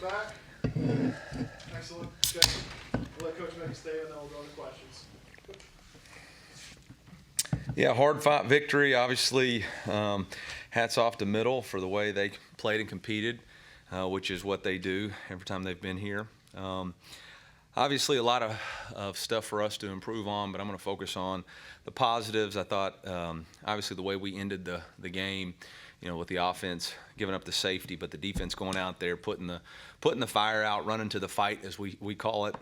the back. Excellent. Okay. We'll let Coach make a statement, then we'll go into questions. Yeah, hard-fought victory. Obviously, hats off to Middle for the way they played and competed, which is what they do every time they've been here. Obviously, a lot of stuff for us to improve on, but I'm going to focus on the positives. I thought, obviously, the way we ended the game, with the offense giving up the safety, but the defense going out there, putting the fire out, running to the fight, as we call it.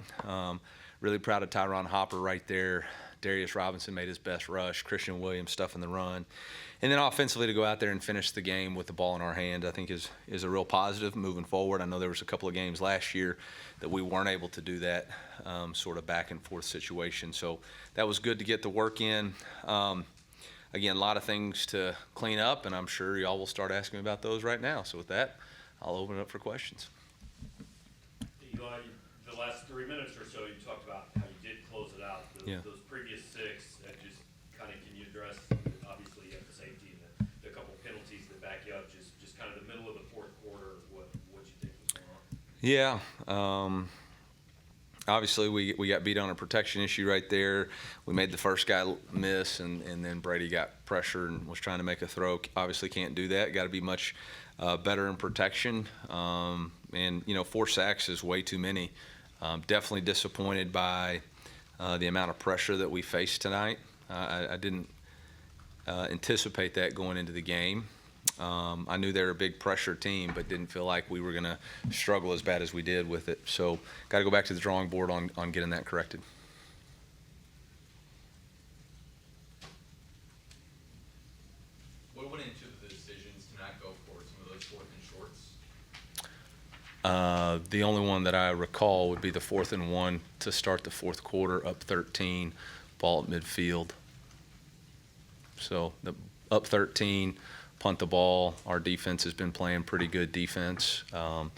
Really proud of Tyron Hopper right there. Darius Robinson made his best rush. Christian Williams stuffing the run. And then offensively to go out there and finish the game with the ball in our hand, I think is a real positive moving forward. I know there was a couple of games last year that we weren't able to do that sort of back and forth situation. So that was good to get the work in. Again, a lot of things to clean up, and I'm sure y'all will start asking me about those right now. So with that, I'll open it up for questions. Eli, the last 3 minutes or so, you talked about how you did close it out. Those previous 6, just kind of, can you address, obviously you have the safety and the couple penalties that back you up, just kind of the middle of the fourth quarter, what you think was going on? Yeah. Obviously, we got beat on a protection issue right there. We made the first guy miss, and then Brady got pressure and was trying to make a throw. Obviously can't do that. Got to be much better in protection. And 4 sacks is way too many. Definitely disappointed by the amount of pressure that we faced tonight. I didn't anticipate that going into the game. I knew they were a big pressure team, but didn't feel like we were going to struggle as bad as we did with it. So got to go back to the drawing board on getting that corrected. What went into the decisions to not go for some of those 4th and shorts? The only one that I recall would be the 4th and 1 to start the fourth quarter, up 13, ball at midfield. So up 13, punt the ball. Our defense has been playing pretty good defense. Up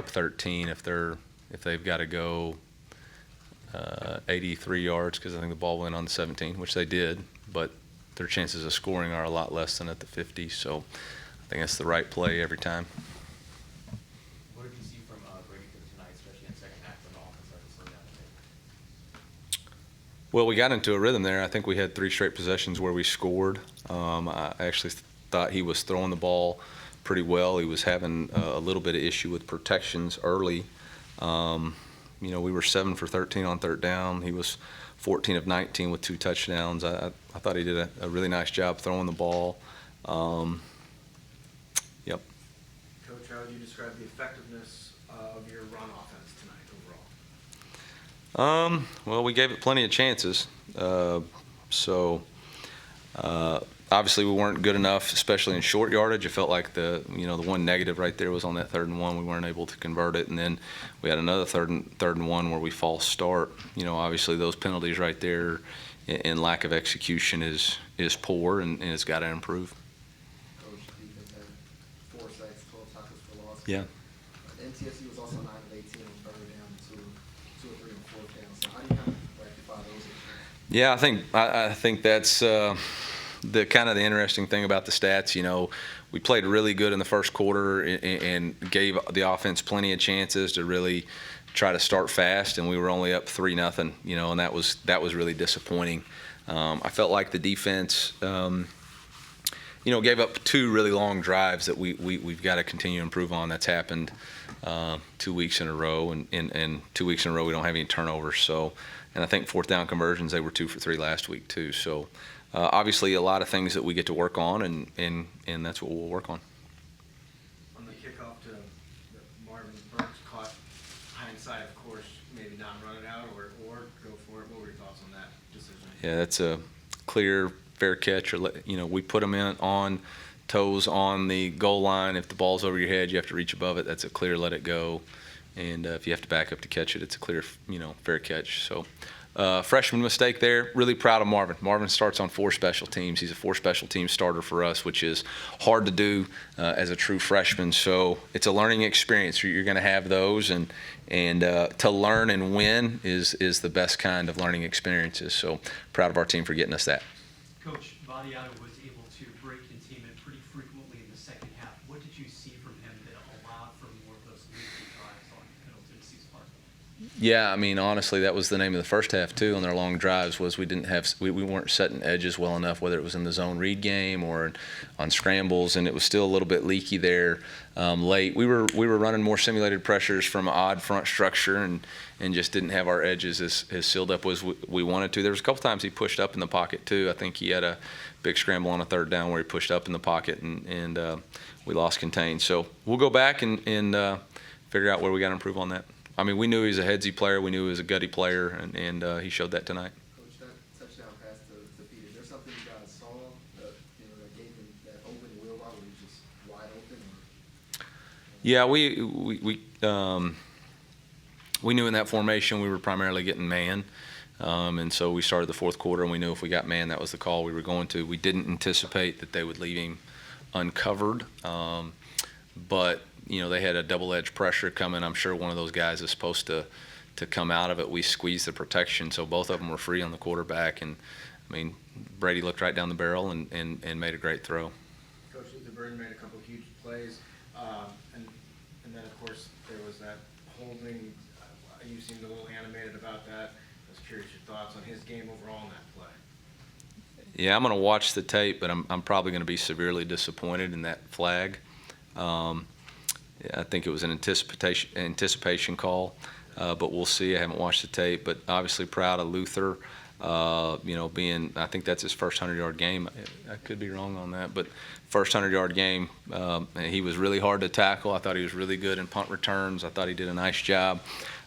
13, if they've got to go 83 yards, because I think the ball went on the 17, which they did, but their chances of scoring are a lot less than at the 50. So I think that's the right play every time. What did you see from Brady tonight, especially in the second half when the offense started to slow down a bit? Well, we got into a rhythm there. I think we had 3 straight possessions where we scored. I actually thought he was throwing the ball pretty well. He was having a little bit of issue with protections early. We were 7 for 13 on 3rd down. He was 14 of 19 with 2 touchdowns. I thought he did a really nice job throwing the ball. Yep. Coach, how would you describe the effectiveness of your run offense tonight overall? Well, we gave it plenty of chances. Obviously we weren't good enough, especially in short yardage. It felt like the one negative right there was on that 3rd and 1. We weren't able to convert it, and then we had another third and 1 where we false start. Obviously those penalties right there and lack of execution is poor, and it's got to improve. Coach, defense had 4 sacks, 12 tackles for loss. Yeah. MTSU was also 9 of 18 on 3rd down, 2 or 3 on 4th down. So how do you kind of rectify those issues? Yeah, I think that's the kind of the interesting thing about the stats. We played really good in the first quarter and gave the offense plenty of chances to really try to start fast, and we were only up 3-0. And that was really disappointing. I felt like the defense, gave up 2 really long drives that we've got to continue to improve on. That's happened 2 weeks in a row, and 2 weeks in a row we don't have any turnovers. So, and I think 4th down conversions, they were 2 for 3 last week too. So. Obviously, a lot of things that we get to work on, and that's what we'll work on. On the kickoff to Marvin Burks caught hindsight, of course, maybe not run it out or go for it. What were your thoughts on that decision? Yeah, that's a clear, fair catch. Or we put them in on toes on the goal line. If the ball's over your head, you have to reach above it. That's a clear let it go. And if you have to back up to catch it, it's a clear, fair catch. So. Freshman mistake there. Really proud of Marvin. Marvin starts on 4 special teams. He's a 4 special team starter for us, which is hard to do as a true freshman. So it's a learning experience. You're going to have those, and to learn and win is the best kind of learning experiences. So proud of our team for getting us that. Coach, Vadiato was able to break containment pretty frequently in the second half. What did you see from him that allowed for more of those lead Yeah, I mean, honestly, that was the name of the first half too. On their long drives, was we weren't setting edges well enough, whether it was in the zone read game or on scrambles, and it was still a little bit leaky there late. We were running more simulated pressures from odd front structure and just didn't have our edges as sealed up as we wanted to. There was a couple times he pushed up in the pocket too. I think he had a big scramble on a third down where he pushed up in the pocket and we lost contain. So we'll go back and figure out where we got to improve on that. I mean, we knew he was a headsy player. We knew he was a gutty player, and he showed that tonight. Coach, that touchdown pass to Pete, is there something you guys saw that, that gave him that open wheel route where he was just wide open? Yeah, we knew in that formation we were primarily getting man, and so we started the fourth quarter, and we knew if we got man, that was the call we were going to. We didn't anticipate that they would leave him uncovered, but they had a double-edged pressure coming. I'm sure one of those guys is supposed to come out of it. We squeezed the protection, so both of them were free on the quarterback. And, I mean, Brady looked right down the barrel and made a great throw. Coach, the Bird made a couple huge plays, and then, of course, there was that holding. You seemed a little animated about that. I was curious your thoughts on his game overall in that play. Yeah, I'm going to watch the tape, but I'm probably going to be severely disappointed in that flag. I think it was an anticipation call, but we'll see. I haven't watched the tape, but obviously proud of Luther. I think that's his first 100-yard game. I could be wrong on that, but first 100-yard game. He was really hard to tackle. I thought he was really good in punt returns. I thought he did a nice job.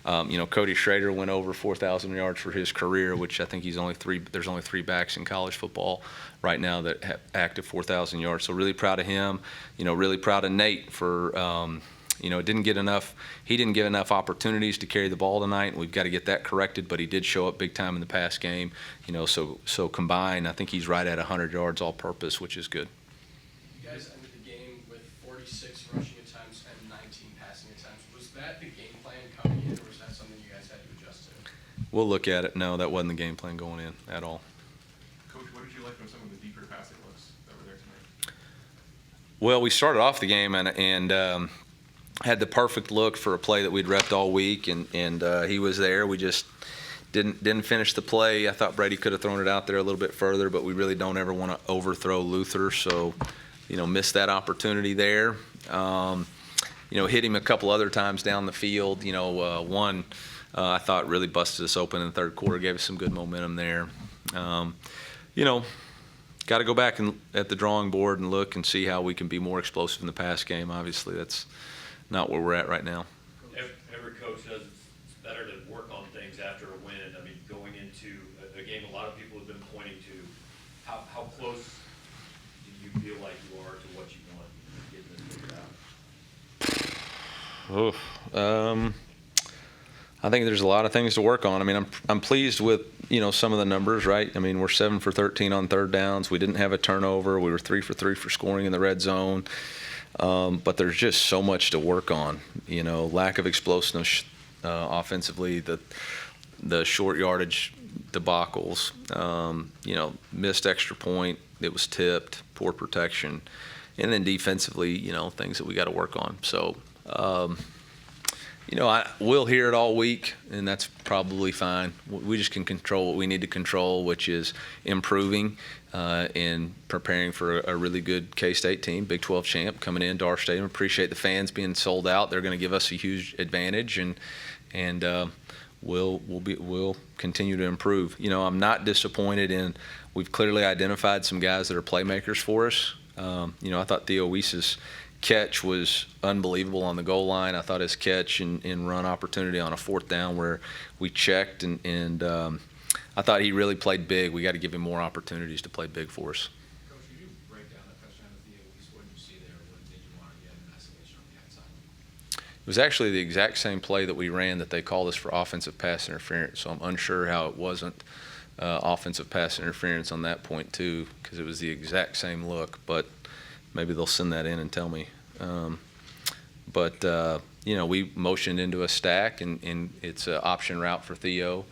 Cody Schrader went over 4,000 yards for his career, which I think there's only three backs in college football right now that have active 4,000 yards. So really proud of him. Really proud of Nate for, he didn't get enough opportunities to carry the ball tonight. We've got to get that corrected, but he did show up big time in the pass game. So combined, I think he's right at 100 yards all purpose, which is good. You guys ended the game with 46 rushing attempts and 19 passing attempts. Was that the game plan coming in, or was that something you guys had to adjust to? We'll look at it. No, that wasn't the game plan going in at all. Coach, what did you like from some of the deeper passing looks that were there tonight? Well, we started off the game and had the perfect look for a play that we'd repped all week, and he was there. We just didn't finish the play. I thought Brady could have thrown it out there a little bit further, but we really don't ever want to overthrow Luther, so missed that opportunity there. Hit him a couple other times down the field. One I thought really busted us open in the third quarter, gave us some good momentum there. Got to go back at the drawing board and look and see how we can be more explosive in the pass game. Obviously, that's not where we're at right now. Every coach says it's better to work on things after a win. I mean, going into a game, a lot of people have been pointing to how close do you feel like you are to what you want getting this figured out? I think there's a lot of things to work on. I mean, I'm pleased with some of the numbers, right? I mean, we're 7 for 13 on third downs. We didn't have a turnover. We were 3 for 3 for scoring in the red zone. But there's just so much to work on. Lack of explosiveness offensively, the short yardage debacles, missed extra point, it was tipped, poor protection, and then defensively, things that we got to work on. So, we'll hear it all week, and that's probably fine. We just can control what we need to control, which is improving and preparing for a really good K-State team, Big 12 champ coming into our stadium. Appreciate the fans being sold out. They're going to give us a huge advantage, and we'll continue to improve. I'm not disappointed in. We've clearly identified some guys that are playmakers for us. I thought Theo Weiss's catch was unbelievable on the goal line. I thought his catch in run opportunity on a fourth down where we checked and I thought he really played big. We got to give him more opportunities to play big for us. Coach, could you break down that touchdown with Theo Weiss? What did you see there? What did you want to get in isolation on the outside? It was actually the exact same play that we ran that they called us for offensive pass interference. So I'm unsure how it wasn't offensive pass interference on that point too, because it was the exact same look. But maybe they'll send that in and tell me. We motioned into a stack, and it's an option route for Theo,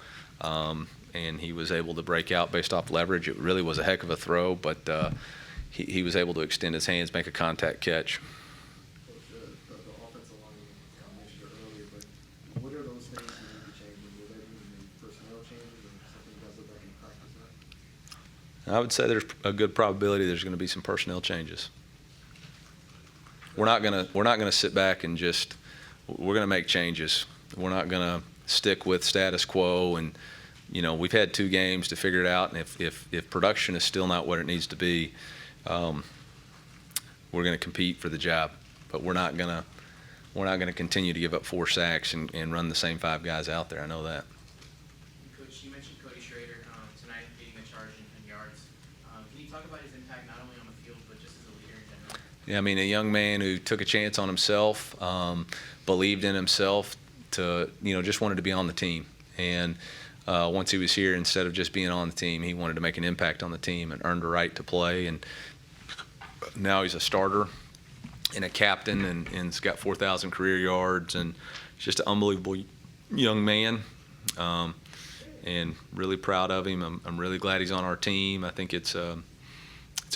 and he was able to break out based off leverage. It really was a heck of a throw, but he was able to extend his hands, make a contact catch. Coach, the offensive line, I mentioned it earlier, but what are those things you need to change I would say there's a good probability there's going to be some personnel changes. We're not gonna sit back and just, we're gonna make changes. We're not gonna stick with status quo, and we've had 2 games to figure it out, and if production is still not what it needs to be, we're gonna compete for the job. But we're not gonna continue to give up 4 sacks and run the same 5 guys out there. I know that. Coach, you mentioned Cody Schrader tonight leading the charge in yards. Can you talk about his impact not only on the field but just as a leader in general? Yeah, I mean, a young man who took a chance on himself, believed in himself, just wanted to be on the team. And once he was here, instead of just being on the team, he wanted to make an impact on the team and earned the right to play. And now he's a starter and a captain, and he's got 4,000 career yards, and he's just an unbelievable young man. And really proud of him. I'm really glad he's on our team. I think it's a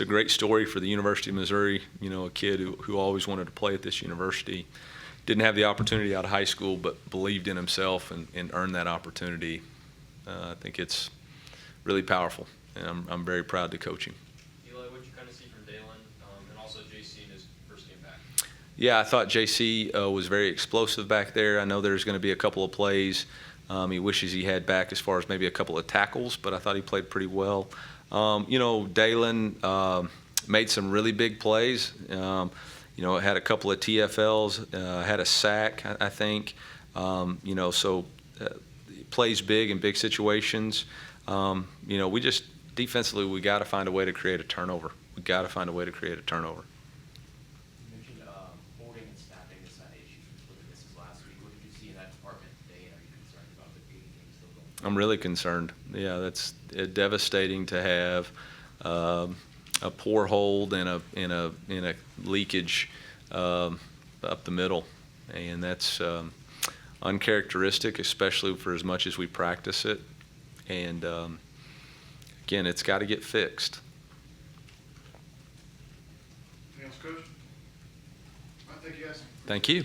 great story for the University of Missouri. A kid who always wanted to play at this university, didn't have the opportunity out of high school, but believed in himself and earned that opportunity. I think it's really powerful, and I'm very proud to coach him. Eli, what did you kind of see from Dalen, and also JC in his first game back? Yeah, I thought JC was very explosive back there. I know there's going to be a couple of plays he wishes he had back as far as maybe a couple of tackles, but I thought he played pretty well. Dalen made some really big plays. Had a couple of TFLs, had a sack, I think. So plays big in big situations. We just defensively, we got to find a way to create a turnover. We got to find a way to create a turnover. You mentioned holding and snapping aside issues with the misses last week. What did you see in that department today, and are you concerned about the game still going? I'm really concerned. Yeah, that's devastating to have a poor hold and a leakage up the middle, and that's uncharacteristic, especially for as much as we practice it. And again, it's got to get fixed. Anything else, Coach? All right, thank you, guys. Thank you.